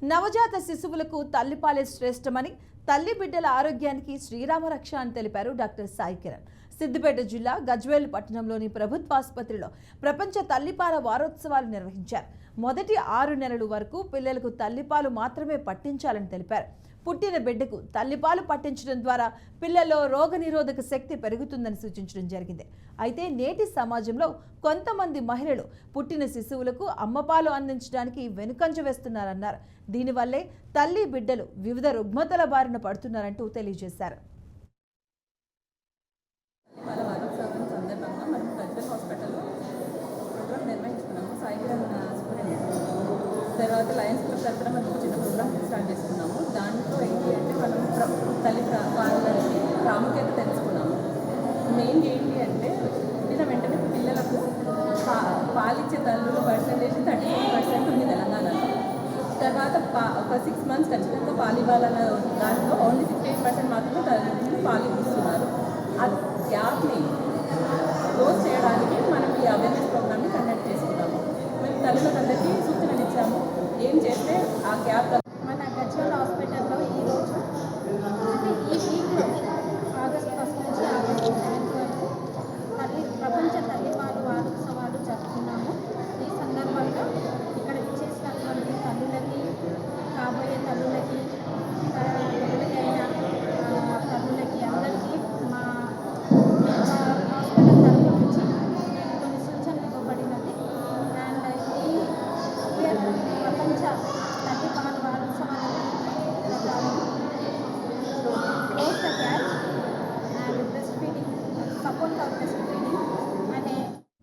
నవజాత శిశువులకు తల్లిపాలే శ్రేష్టమని, తల్లి బిడ్డల ఆరోగ్యానికి శ్రీరామరక్ష అని తెలిపారు డాక్టర్ సాయి కిరణ్. సిద్దిపేట జిల్లా గజ్వేల్ పట్టణంలోని ప్రభుత్వ ఆసుపత్రిలో ప్రపంచ తల్లిపాల వారోత్సవాలు నిర్వహించారు. మొదటి 6 నెలల వరకు పిల్లలకు తల్లిపాలు మాత్రమే పట్టించాలని తెలిపారు. పుట్టిన బిడ్డకు తల్లిపాలు పట్టించడం ద్వారా పిల్లల్లో రోగనిరోధక శక్తి పెరుగుతుందని సూచించడం జరిగింది. అయితే నేటి సమాజంలో కొంతమంది మహిళలు పుట్టిన శిశువులకు అమ్మపాలు అందించడానికి వెనుకంజ వేస్తున్నారన్నారు. దీనివల్లే తల్లి బిడ్డలు వివిధ రుగ్మతల బారిన పడుతున్నారంటూ తెలియజేశారు. తర్వాత లయన్స్ క్లబ్ తరఫున మనం చిన్న ప్రోగ్రామ్ స్టార్ట్ చేసుకున్నాము. దాంట్లో ఏంటి అంటే మనం తల్లి పాలకి ప్రాముఖ్యత తెలుసుకున్నాము. మెయిన్ ఏంటి అంటే పుట్టిన వెంటనే పిల్లలకు పాలిచ్చే తల్లుల పర్సెంటేజ్ 34% ఉంది తెలంగాణలో. తర్వాత ఒక 6 మంత్స్ ఖచ్చితంగా పాలు ఇవ్వాలన్న దాంట్లో ఓన్లీ 68% మాత్రమే తల్లిదండ్రులు పాలు ఇస్తున్నారు. ఆ గ్యాప్ని క్లోజ్ చేయడానికి మనం ఈ అవేర్నెస్ ప్రోగ్రామ్ని కండక్ట్ చేసుకున్నాము. మేము తల్లులకు అందరికీ సూచనలు ఇచ్చాము. ఏం చేస్తే ఆ గ్యాప్